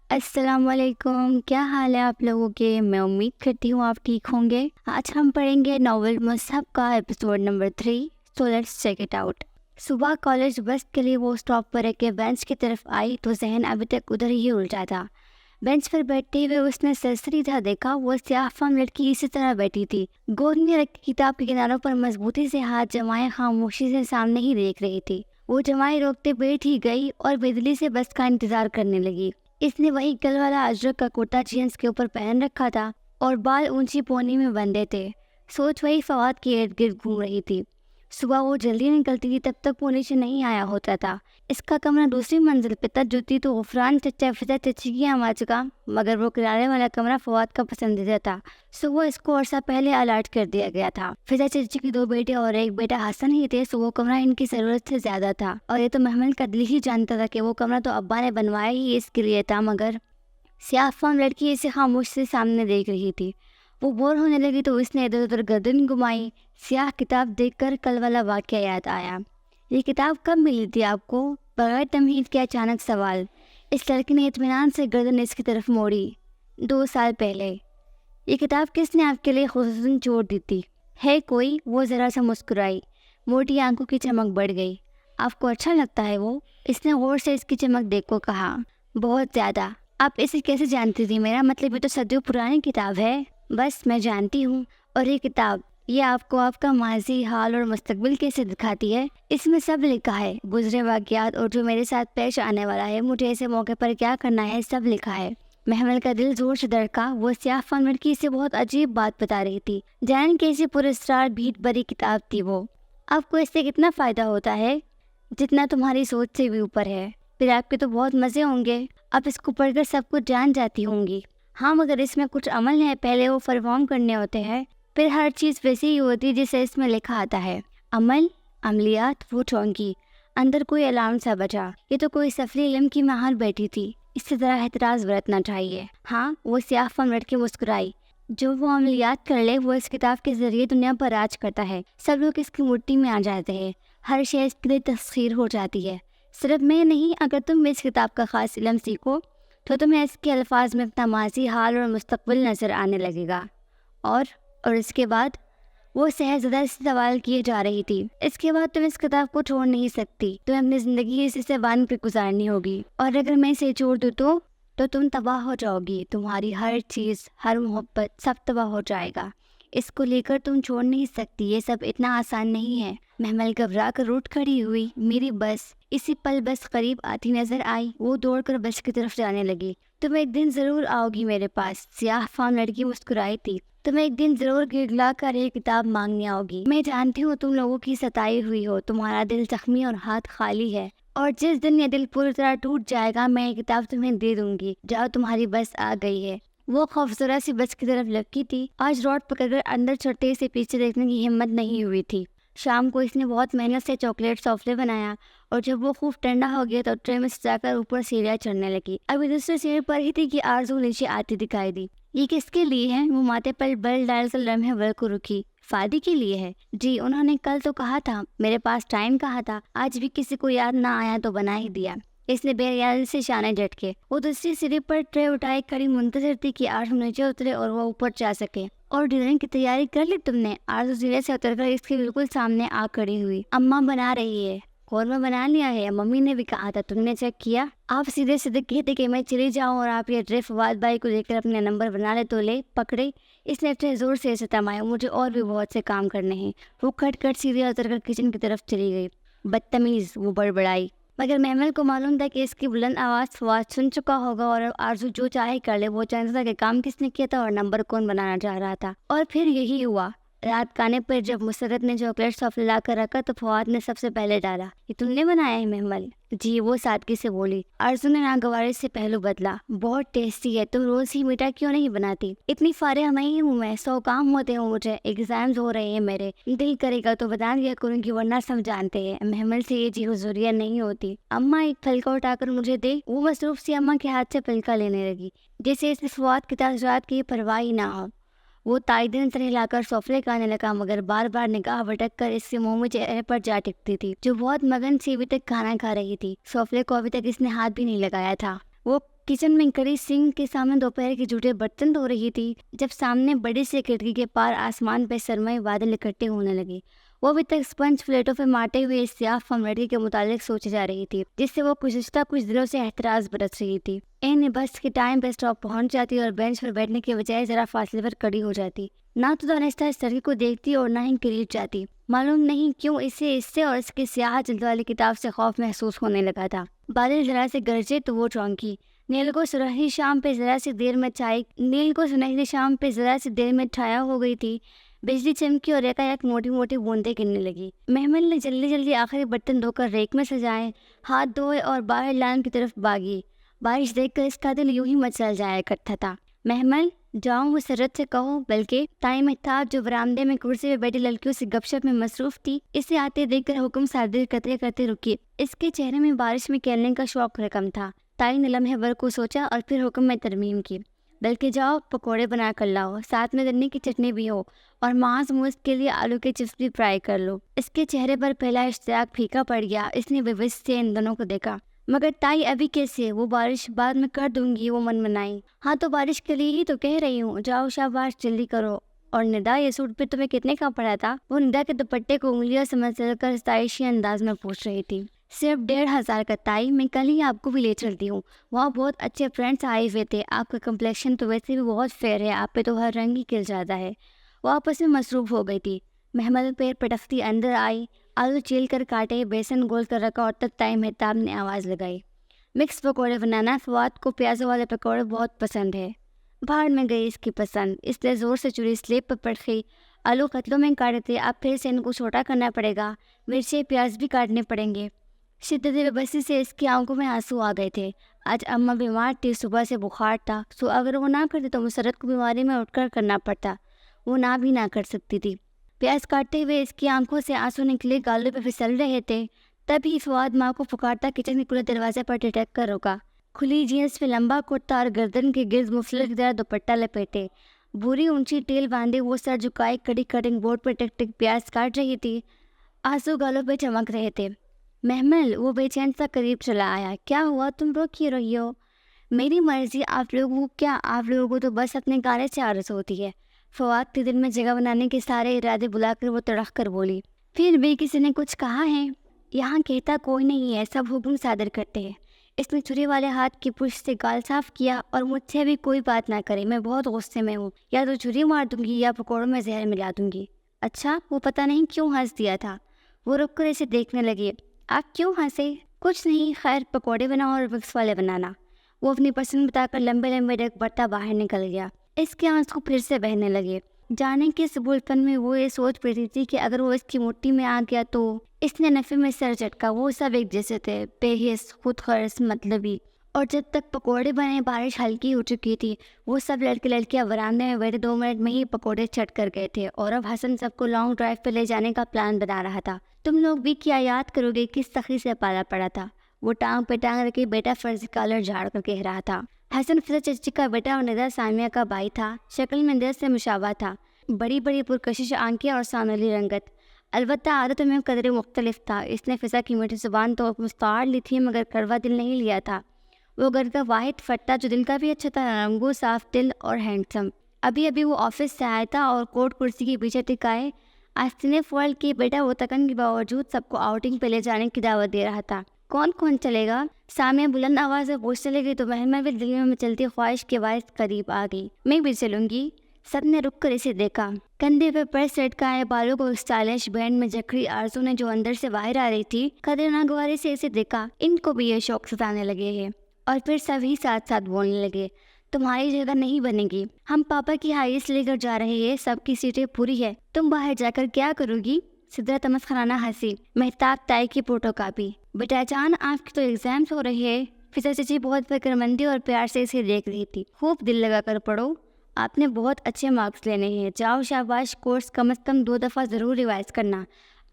السلام علیکم، کیا حال ہے آپ لوگوں کے؟ میں امید کرتی ہوں آپ ٹھیک ہوں گے۔ آج ہم پڑھیں گے ناول مصحف کا episode number 3، so let's check it out. صبح کالج بس کے لیے وہ اسٹاپ پر کے بینچ کی طرف آئی تو ذہن ابھی تک ادھر ہی الجھا تھا۔ بینچ پر بیٹھتے ہوئے اس نے سرسری تھا دیکھا، وہ سیاہ فام لڑکی اسی طرح بیٹھی تھی، گود میں رکھی کتاب کے کناروں پر مضبوطی سے ہاتھ جمائے خاموشی سے سامنے ہی دیکھ رہی تھی۔ وہ جمائے روکتے بیٹھ ہی گئی اور بجلی سے بس کا انتظار کرنے لگی۔ اس نے وہی کل والا اجرک کا کرتا جینس کے اوپر پہن رکھا تھا اور بال اونچی پونی میں بندھے تھے۔ سوچ وہی فواد کے ارد گرد گھوم رہی تھی۔ صبح وہ جلدی نکلتی تھی، تب تک وہ نیچے نہیں آیا ہوتا تھا۔ اس کا کمرہ دوسری منزل پہ تھا، جوتی تو غفران چچا فضا چچی کی آواز کا، مگر وہ کرارے والا کمرہ فواد کا پسندیدہ تھا، سو وہ اس کو عرصہ پہلے الاٹ کر دیا گیا تھا۔ فضا چچی کی 2 بیٹے اور ایک بیٹا حسن ہی تھے، سو وہ کمرہ ان کی ضرورت سے زیادہ تھا، اور یہ تو محمل کا دل ہی جانتا تھا کہ وہ کمرہ تو ابا نے بنوایا ہی اس کے لیے تھا۔ مگر سیاہ فام لڑکی اسے خاموش سے سامنے دیکھ رہی تھی۔ وہ بور ہونے لگی تو اس نے ادھر ادھر گردن گھمائی۔ سیاہ کتاب دیکھ کر کل والا واقعہ یاد آیا۔ یہ کتاب کب ملی تھی آپ کو؟ بغیر تمہید کے اچانک سوال۔ اس لڑکی نے اطمینان سے گردن اس کی طرف موڑی۔ 2 سال پہلے۔ یہ کتاب کس نے آپ کے لیے خصوصاً چھوڑ دی تھی؟ ہے کوئی؟ وہ ذرا سا مسکرائی، موٹی آنکھوں کی چمک بڑھ گئی۔ آپ کو اچھا لگتا ہے وہ؟ اس نے غور سے اس کی چمک دیکھ کو کہا۔ بہت زیادہ۔ آپ اسے کیسے جانتی تھی؟ میرا مطلب یہ تو صدیوں پرانی کتاب ہے۔ بس میں جانتی ہوں۔ اور یہ کتاب، یہ آپ کو آپ کا ماضی، حال اور مستقبل کیسے دکھاتی ہے؟ اس میں سب لکھا ہے، گزرے واقعات اور جو میرے ساتھ پیش آنے والا ہے، مجھے ایسے موقع پر کیا کرنا ہے، سب لکھا ہے۔ محمل کا دل زور سے دھڑکا۔ وہ سیاہ فام لڑکی سے بہت عجیب بات بتا رہی تھی، جان کیسی پراسرار بھیت بھری کتاب تھی وہ۔ آپ کو اس سے کتنا فائدہ ہوتا ہے؟ جتنا تمہاری سوچ سے بھی اوپر ہے۔ پھر آپ کے تو بہت مزے ہوں گے، اب اس کو پڑھ کر سب کچھ جان جاتی ہوں گی۔ ہاں، مگر اس میں کچھ عمل ہے، پہلے وہ پرفارم کرنے ہوتے ہیں، پھر ہر چیز ویسی ہی ہوتی جسے اس میں لکھا آتا ہے۔ عمل، عملیات؟ وہ چونکی، اندر کوئی الارم سا بجا۔ یہ تو کوئی سفری علم کی ماہر بیٹھی تھی، اس سے ذرا احتراز برتنا چاہیے۔ ہاں، وہ سیاہ فام لڑکی مسکرائی۔ جو وہ عملیات کر لے، وہ اس کتاب کے ذریعے دنیا پر راج کرتا ہے۔ سب لوگ اس کی مٹھی میں آ جاتے ہیں، ہر شے اس کے لیے تسخیر ہو جاتی ہے۔ صرف میں نہیں، اگر تم اس کتاب کا خاص علم سیکھو تو تمہیں اس کے الفاظ میں اپنا ماضی، حال اور مستقبل نظر آنے لگے گا۔ اور اس کے بعد؟ وہ سہزدہ سے سوال کیے جا رہی تھی۔ اس کے بعد تم اس کتاب کو چھوڑ نہیں سکتی، تمہیں اپنی زندگی اسی سے باندھ کر گزارنی ہوگی، اور اگر میں اسے چھوڑ دوں تو تم تباہ ہو جاؤ گی، تمہاری ہر چیز، ہر محبت، سب تباہ ہو جائے گا۔ اس کو لے کر تم چھوڑ نہیں سکتی، یہ سب اتنا آسان نہیں ہے۔ محمل گھبرا کر اٹھ کھڑی ہوئی۔ میری بس۔ اسی پل بس قریب آتی نظر آئی۔ وہ دوڑ کر بس کی طرف جانے لگی۔ تم ایک دن ضرور آؤ گی میرے پاس، سیاہ فام لڑکی مسکرائی تھی۔ تم ایک دن ضرور گڑگڑا کر یہ کتاب مانگنے آؤ گی۔ میں جانتی ہوں تم لوگوں کی ستائی ہوئی ہو، تمہارا دل زخمی اور ہاتھ خالی ہے، اور جس دن یہ دل پوری طرح ٹوٹ جائے گا، میں یہ کتاب تمہیں دے دوں گی۔ جاؤ، تمہاری بس آ گئی ہے۔ وہ خوفزدہ سی بس کی طرف لپکی تھی۔ آج روڈ پکڑ کر اندر چڑھتے اسے پیچھے دیکھنے کی ہمت نہیں ہوئی تھی۔ شام کو اس نے بہت محنت سے چاکلیٹ سوفلے بنایا، اور جب وہ خوب ٹھنڈا ہو گیا تو ٹرے میں سجا کر اوپر سیڑھیاں چڑھنے لگی۔ ابھی دوسری سیڑھی پر ہی تھی کہ آرزو نیچے آتی دکھائی دی۔ یہ کس کے لیے ہے؟ وہ ماتھے پر بل ڈال کر لمحے بھر کو رکی۔ فادی کے لیے ہے؟ جی، انہوں نے کل تو کہا تھا، میرے پاس ٹائم کہا تھا، آج بھی کسی کو یاد نہ آیا تو بنا ہی دیا۔ اس نے بے خیالی سے شانے جھٹکے۔ وہ دوسری سیڑھی پر ٹرے اٹھائے کھڑی منتظر تھی کہ آرزو نیچے اترے اور وہ اوپر جا سکے۔ اور ڈنر کی تیاری کر لی تم نے؟ آرزو سیڑھی سے اتر کر اس کے بالکل سامنے آ کھڑی ہوئی۔ اماں بنا رہی ہے۔ قورمہ بنا لیا ہے؟ ممی نے بھی کہا تھا، تم نے چیک کیا؟ آپ سیدھے سیدھے کہتے کہ میں چلی جاؤں اور آپ یہ ٹرے فواد بھائی کو لے کر اپنے نمبر بنا لے تو لے پکڑے۔ اس نے ٹرے زور سے اسے تھمایا۔ مجھے اور بھی بہت سے کام کرنے ہیں۔ وہ کھٹ کھٹ سیدھے اتر کر کچن کی طرف چلی گئی۔ بدتمیز، وہ بڑبڑائی۔ مگر محمل کو معلوم تھا کہ اس کی بلند آواز فواد سن چکا ہوگا، اور آرزو جو چاہے کر لے۔ وہ جانتا تھا کہ کام کس نے کیا تھا اور نمبر کون بنانا چاہ رہا تھا۔ اور پھر یہی ہوا۔ رات کھانے پر جب مسرت نے چاکلیٹ سوفلے لا کر رکھا تو فواد نے سب سے پہلے ڈالا، یہ تم نے بنایا ہے محمل؟ جی، وہ سادگی سے بولی۔ آرزو نے ناگواری سے پہلو بدلا۔ بہت ٹیسٹی ہے، تم روز ہی میٹھا کیوں نہیں بناتی؟ اتنی فارغ نہیں ہوں میں، 100 کام ہوتے ہوں مجھے، ایگزامز ہو رہے ہیں میرے، دل کرے گا تو بتا دیا کروں گی، ورنہ سب جانتے ہیں محمل سے یہ جی حضوریہ نہیں ہوتی۔ اماں ایک پھلکا اٹھا کر مجھے دے۔ وہ مصروف سی اماں کے ہاتھ سے پھلکا لینے لگی، جیسے اس نے فواد کے تاثرات کی پرواہ ہی نہ ہو۔ وہ تائیدن سر ہلا کر سوفلے کھانے لگا، مگر بار بار نگاہ بھٹک کر اس کے مومی چہرے پر جا ٹکتی تھی، جو بہت مگن سی ابھی تک کھانا کھا رہی تھی۔ سوفلے کو ابھی تک اس نے ہاتھ بھی نہیں لگایا تھا۔ وہ کچن میں کڑی سنک کے سامنے دوپہر کے جھوٹے برتن دھو رہی تھی جب سامنے بڑی سی کھڑکی کے پار آسمان پہ سرمئی بادل اکٹھے ہونے لگے۔ وہ ابھی تک اسپنج پلیٹوں پہ ماٹے ہوئے اس سیاہ فام لڑکی کے متعلق سوچے جا رہی تھی جس سے وہ گزشتہ کچھ دنوں سے احتراز برت رہی تھی۔ بس کے ٹائم پہ اسٹاپ پہنچ جاتی اور بینچ پر بیٹھنے کے بجائے ذرا فاصلے پر کڑی ہو جاتی، نہ تو دانستہ اس لڑکی کو دیکھتی اور نہ ہی قریب جاتی۔ معلوم نہیں کیوں اسے اس سے اور اس کی سیاہ جلد والی کتاب سے خوف محسوس ہونے لگا تھا۔ بادل ذرا سے گرجے تو وہ چونکی۔ نیل کو سنہری شام پہ ذرا سی دیر میں چھایا ہو گئی تھی۔ بجلی چمکی اور یکایک موٹی موٹی بوندیں گرنے لگی۔ محمل نے جلدی جلدی آخری برتن دھو کر ریک میں سجائے، ہاتھ دھوئے اور باہر لان کی طرف بھاگی۔ بارش دیکھ کر اس کا دل یوں ہی مچل جایا کرتا تھا۔ محمل جاؤں مسرت سے کہو، بلکہ تائی مہتاب جو برآمدے میں کرسی پہ بیٹھی لڑکیوں سے گپ شپ میں مصروف تھی اسے آتے دیکھ کر حکم صادر کرتے کرتے رکی۔ اس کے چہرے میں بارش میں کھیلنے کا شوق رقم تھا۔ تائی نے لمحے بھر کو سوچا اور پھر حکم میں ترمیم کی، بلکہ جاؤ پکوڑے بنا کر لاؤ، ساتھ میں گنے کی چٹنی بھی ہو اور ماس موس کے لیے آلو کے چپس بھی فرائی کر لو۔ اس کے چہرے پر پہلا اشتیاق پھیکا پڑ گیا۔ اس نے بے بس سے ان دونوں کو دیکھا۔ مگر تائی ابھی کیسے؟ وہ بارش بعد میں کر دوں گی، وہ من منائی۔ ہاں تو بارش کے لیے ہی تو کہہ رہی ہوں، جاؤ شاباش جلدی کرو۔ اور ندا یہ سوٹ پہ تمہیں کتنے کا پڑا تھا؟ وہ ندا کے دوپٹے کو انگلیاں سے مچل کر ستائشی انداز میں پوچھ رہی تھی۔ صرف 1,500 کا تائی، میں کل ہی آپ کو بھی لے چلتی ہوں، وہاں بہت اچھے فرینڈس آئے ہوئے تھے، آپ کا کمپلیکشن تو ویسے بھی بہت فیئر ہے، آپ پہ تو ہر رنگ ہی کھل جاتا ہے۔ وہ آپس میں مصروف ہو گئی تھی۔ محمل پیر پٹکتی اندر آئی، آلو چیل کر کاٹے، بیسن گول کر رکھا اور تب تائی مہتاب نے آواز لگائی، مکس پکوڑے بنانا، فواد کو پیازوں والے پکوڑے بہت پسند ہے۔ بھاڑ میں گئی اس کی پسند، اس لیے زور سے چوری سلیب پر پڑکی۔ آلو قتلوں میں کاٹے تھے، اب پھر سے ان کو چھوٹا کرنا پڑے گا، مرچیں پیاز بھی کاٹنے پڑیں گے۔ شدت بے بسی سے اس کی آنکھوں میں آنسو آ گئے تھے۔ آج اماں بیمار تھی، صبح سے بخار تھا، سو اگر وہ نہ کرتی تو مسرت کو بیماری میں اٹھ کر کرنا پڑتا، وہ نہ بھی نہ کر سکتی تھی۔ پیاز کاٹتے ہوئے اس کی آنکھوں سے آنسو نکلے، گالوں پہ پھسل رہے تھے۔ تبھی فواد ماں کو پکارتا کچن کے کھلے دروازے پر ٹھٹک کر روکا۔ کھلی جینس پہ لمبا کرتا اور گردن کے گرد مفلر کی طرح دوپٹہ لپیٹے، بوری اونچی ٹیل باندھے وہ سر جھکائے کڑی کٹنگ بورڈ پہ ٹک ٹک پیاز کاٹ رہی تھی۔ آنسو گالوں پہ چمک رہے تھے۔ محمل وہ بے چین سا قریب چلا آیا، کیا ہوا؟ تم رو کیوں رہی ہو؟ میری مرضی، آپ لوگوں کو تو بس اپنے گانے سے عارض ہوتی ہے۔ فواد کے دل میں جگہ بنانے کے سارے ارادے بلا کر وہ تڑخ کر بولی، پھر بھی کسی نے کچھ کہا ہے؟ یہاں کہتا کوئی نہیں ہے، سب حکم صادر کرتے ہیں۔ اس نے چھری والے ہاتھ کی پشت سے گال صاف کیا، اور مجھ سے بھی کوئی بات نہ کرے، میں بہت غصے میں ہوں، یا تو چھری مار دوں گی یا پکوڑوں میں زہر ملا دوں گی۔ اچھا، وہ پتہ نہیں کیوں ہنس دیا تھا۔ وہ رک کر اسے دیکھنے لگی۔ آپ کیوں ہنسے؟ کچھ نہیں، خیر پکوڑے بناؤ اور مکس والے بنانا۔ وہ اپنی پسند بتا کر لمبے لمبے ڈگ برتا باہر نکل گیا۔ اس کے آنسو پھر سے بہنے لگے۔ جانے کے سبول پن میں وہ یہ سوچ رہی تھی کہ اگر وہ اس کی مٹھی میں آ گیا تو۔ اس نے نفے میں سر جھٹکا، وہ سب ایک جیسے تھے، بے حس، خود غرض، مطلبی۔ اور جب تک پکوڑے بنے بارش ہلکی ہو چکی تھی، وہ سب لڑکے لڑکیاں برآمدے میں بیٹھے 2 منٹ میں ہی پکوڑے چٹ کر گئے تھے، اور اب حسن سب کو لانگ ڈرائیو پہ لے جانے کا پلان بنا رہا تھا۔ تم لوگ بھی کیا یاد کرو گے کس سخی سے پالا پڑا تھا؟ وہ ٹانگ پہ ٹانگ رکھے بیٹا فرضی کالر جھاڑ کر کہہ رہا تھا۔ حسن فضا چچی کا بیٹا اور ندا سامیہ کا بھائی تھا، شکل میں ندا سے مشابہ تھا، بڑی بڑی پرکشش آنکھیں اور سانولی رنگت، البتہ عادتوں میں قدرے مختلف تھا۔ اس نے فضا کی میٹھی زبان تو مستعار لی تھی مگر کڑوا دل نہیں لیا تھا۔ وہ گھر کا واحد فرد تھا جو دل کا بھی اچھا تھا، رنگو صاف دل اور ہینڈسم۔ ابھی وہ آفس سے آیا تھا اور کوٹ کرسی کے پیچھے ٹکائے آستینے فولڈ کی بیٹا وہ تکن کے باوجود سب کو آؤٹنگ پہ لے جانے کی دعوت دے رہا تھا۔ کون چلے گا؟ سامیہ بلند آواز میں پوچھنے لگی تو محمل بھی دل میں چلتی خواہش کے باعث قریب آ گئی۔ میں بھی چلوں گی۔ سب نے رک کر اسے دیکھا۔ کندھے پہ پرس لٹکائے، بالوں کو اسٹائلش بینڈ میں جکڑی آرزو نے جو اندر سے باہر آ رہی تھی، قدر ناگواری سے اسے دیکھا۔ ان کو بھی یہ شوق ستانے لگے ہیں۔ اور پھر سبھی ساتھ ساتھ بولنے لگے، تمہاری جگہ نہیں بنے گی، ہم پاپا کی ہائیس لے کر جا رہے ہیں، سب کی سیٹیں پوری ہے، تم باہر جا کر کیا کرو گی؟ سدرا تمسخرانہ ہنسی۔ مہتاب تائی کی فوٹو کاپی۔ بیٹا جان، آپ کے تو ایگزامس ہو رہے ہیں۔ فضا چچی بہت فکر مندی اور پیار سے اسے دیکھ رہی تھی۔ خوب دل لگا کر پڑھو، آپ نے بہت اچھے مارکس لینے ہیں، جاؤ شاباش، کورس کم از کم 2 دفعہ ضرور ریوائز کرنا،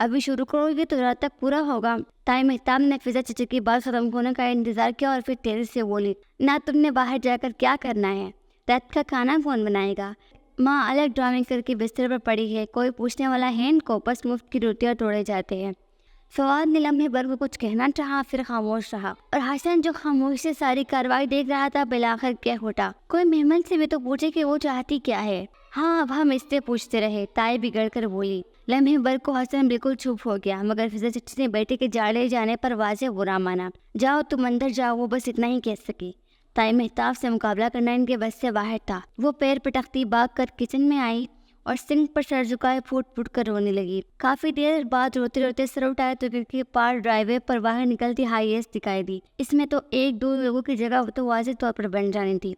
ابھی شروع کرو گے تو رات تک پورا ہوگا۔ تائی مہتاب نے فضا چچی کی بات ختم ہونے کا انتظار کیا اور پھر تیزی سے بولی، نہ تم نے باہر جا کر کیا کرنا ہے؟ رات کا کھانا کون بنائے گا؟ ماں الگ ڈرامے کر کے بستر پر پڑی ہے، کوئی پوچھنے والا ہے ان کو، بس مفت کی روٹیاں توڑے جاتے ہیں۔ فواد نے لمحے بھر کو کچھ کہنا چاہا، پھر خاموش رہا، اور حسن جو خاموشی سے ساری کارروائی دیکھ رہا تھا بالآخر کہہ اٹھا، کوئی مہمان سے بھی تو پوچھے کہ وہ چاہتی کیا ہے۔ ہاں اب ہم اس سے پوچھتے رہے، تائی بگڑ کر بولی۔ لمحے بھر کو حسن بالکل چپ ہو گیا، مگر فضل چچی نے بیٹے کے جاڑے جانے پر واضح برا مانا۔ جاؤ تم اندر جاؤ، وہ بس اتنا ہی کہہ سکی۔ تائی مہتاب سے مقابلہ کرنا ان کے بس سے باہر تھا۔ وہ پیر پٹکتی بھاگ کر کچن میں آئی اور سنک پر سر جھکائے پھوٹ پھوٹ کر رونے لگی۔ کافی دیر بعد روتے روتے سر اٹھائے تو کیونکہ پار ڈرائی وے پر باہر نکلتی ہائی ایس دکھائی دی۔ اس میں تو ایک دو لوگوں کی جگہ تو واضح طور پر بن جانی تھی۔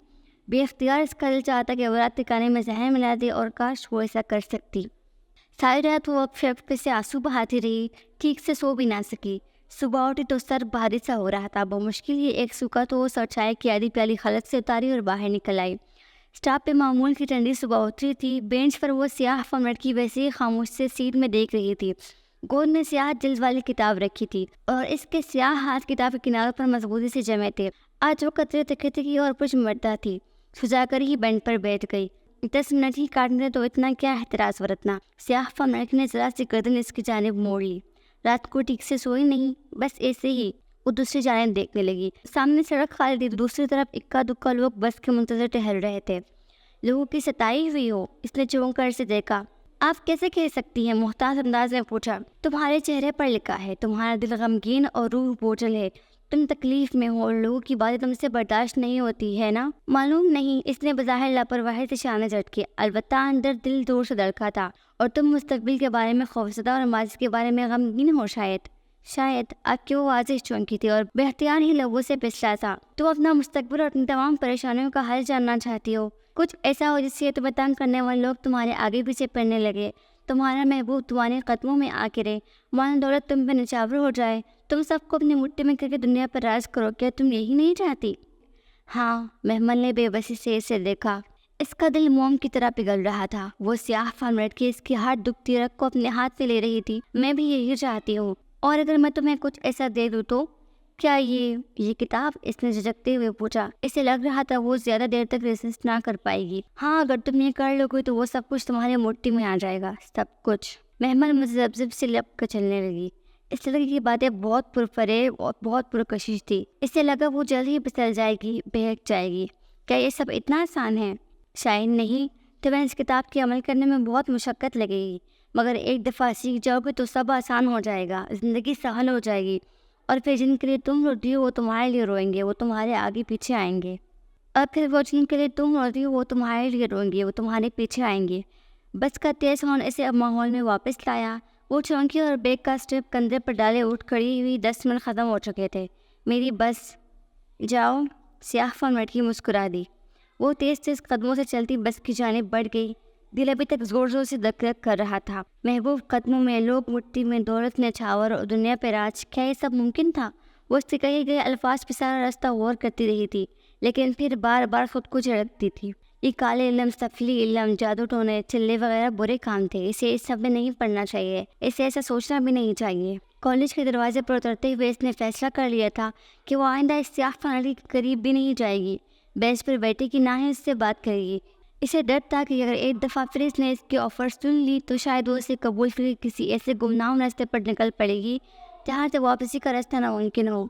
بے اختیار اس کا دل چاہتا کہ وہ رات کے کھانے میں زہر ملا دے، اور کاش وہ ایسا کر سکتی۔ ساری رات وہ اپنے سے آنسو بہاتی رہی، ٹھیک سے سو بھی نہ سکی۔ صبح اٹھی تو سر بھاری سا ہو رہا تھا، بمشکل ہی ایک سوکھا تو وہ سر چائے کی آدھی پیالی خلق سے اتاری اور باہر نکل آئی۔ اسٹاپ پہ معمول کی ٹھنڈی صبح اتری تھی۔ بینچ پر وہ سیاہ فام لڑکی ویسے ہی خاموش سے سیٹ میں دیکھ رہی تھی۔ گود میں سیاہ جلد والی کتاب رکھی تھی اور اس کے سیاہ ہاتھ کتاب کے کناروں پر مضبوطی سے جمے تھے۔ آج وہ قطرے تکے کی اور کچھ مرتا تھی، سجا کر ہی بینچ پر بیٹھ گئی۔ 10 منٹ ہی کاٹنے تو اتنا کیا احتراز برتنا۔ سیاہ فام لڑکی نے ذرا سی گردن اس کی جانب موڑ لی۔ رات کو ٹھیک سے سوئی نہیں، بس ایسے ہی۔ وہ دوسری جانب دیکھنے لگی۔ سامنے سڑک خالی تھی، دوسری طرف اکا دکا لوگ بس کے منتظر ٹہل رہے تھے۔ لوگوں کی ستائی ہوئی ہو؟ اس نے چونک کر اسے دیکھا۔ آپ کیسے کہہ سکتی ہیں؟ محتاط انداز میں پوچھا۔ تمہارے چہرے پر لکھا ہے، تمہارا دل غمگین اور روح بوجھل ہے، تم تکلیف میں ہو اور لوگوں کی باتیں تم سے برداشت نہیں ہوتی ہے نا؟ معلوم نہیں، اس نے بظاہر لاپرواہی سے شانے جھٹکے، البتہ اندر دل زور سے دھڑکا تھا۔ اور تم مستقبل کے بارے میں خوفزدہ اور ماضی کے بارے میں غمگین ہو شاید آپ کی وہ واضح چونکی تھی اور بے اختیار ہی لبوں سے پھسلا تھا۔ تم اپنا مستقبل اور اپنی تمام پریشانیوں کا حل جاننا چاہتی ہو، کچھ ایسا ہو جس سے تمہیں تنگ کرنے والے لوگ تمہارے آگے پیچھے پڑنے لگے، تمہارا محبوب تمہارے قدموں میں آ گرے، مال دولت تم پہ نچھاور ہو جائے، تم سب کو اپنی مٹھی میں کر کے دنیا پر راج کرو۔ کیا تم یہی نہیں چاہتی؟ ہاں، محمل نے بے بسی سے اسے دیکھا۔ اس کا دل موم کی طرح پگھل رہا تھا۔ وہ سیاہ فام لڑکی اس کی ہر دکھتی رگ کو اپنے ہاتھ سے لے رہی تھی۔ میں بھی یہی چاہتی ہوں، اور اگر میں تمہیں کچھ ایسا دے دوں تو؟ کیا یہ کتاب؟ اس نے جھجکتے ہوئے پوچھا۔ اسے لگ رہا تھا وہ زیادہ دیر تک ریسسٹ نہ کر پائے گی۔ ہاں، اگر تم یہ کر لو گے تو وہ سب کچھ تمہارے مٹھی میں آ جائے گا، سب کچھ۔ محمل مذبذب سے لپ کر چلنے لگی۔ اس لڑکی کی باتیں بہت پرفریب اور بہت پرکشش تھی۔ اسے لگا وہ جلد ہی پھسل جائے گی، بہک جائے گی۔ کیا یہ سب اتنا آسان ہے؟ شاید نہیں، تمہیں اس کتاب کے عمل کرنے میں بہت مشقت لگے گی، مگر ایک دفعہ سیکھ جاؤ گے تو سب آسان ہو جائے گا، زندگی سہل ہو جائے گی، اور پھر جن کے لیے تم روتی ہو وہ تمہارے لیے روئیں گے، وہ تمہارے آگے پیچھے آئیں گے، اور پھر وہ جن کے لیے تم روتی ہو وہ تمہارے لیے روئیں گے، وہ تمہارے پیچھے آئیں گے۔ بس کا تیز ہارن اسے اب ماحول میں واپس لایا۔ وہ چونکی اور بیگ کا اسٹرپ کندھے پر ڈالے اٹھ کھڑی ہوئی۔ 10 منٹ ختم ہو چکے تھے۔ میری بس جاؤ؟ سیاہ فام لڑکی مسکرا دی۔ وہ تیز تیز قدموں سے چلتی بس کی جانب بڑھ گئی۔ دل ابھی تک زور زور سے دھک دھک کر رہا تھا۔ محبوب قدموں میں، لوگ مٹھی میں، دولت نچھاور اور دنیا پہ راج، کیا یہ سب ممکن تھا؟ وہ اس سے کہے گئے الفاظ پہ سارا راستہ غور کرتی رہی تھی، لیکن پھر بار بار خود کو جھڑکتی تھی۔ یہ کالے علم، سفلی علم، جادو ٹونے، چلے وغیرہ برے کام تھے، اسے اس سب میں نہیں پڑھنا چاہیے، اسے ایسا سوچنا بھی نہیں چاہیے۔ کالج کے دروازے پر اترتے ہوئے اس نے فیصلہ کر لیا تھا کہ وہ آئندہ اس سیاہ فام لڑکی کے قریب بھی نہیں جائے گی، بینچ پر بیٹھے گی، نہ ہی اس سے بات کرے گی۔ اسے ڈر تھا کہ اگر ایک دفعہ پھر اس نے اس کی آفر سن لی تو شاید وہ اسے قبول کر کے کسی ایسے گمنام راستے پر نکل پڑے گی جہاں سے واپسی کا راستہ ناممکن ہو۔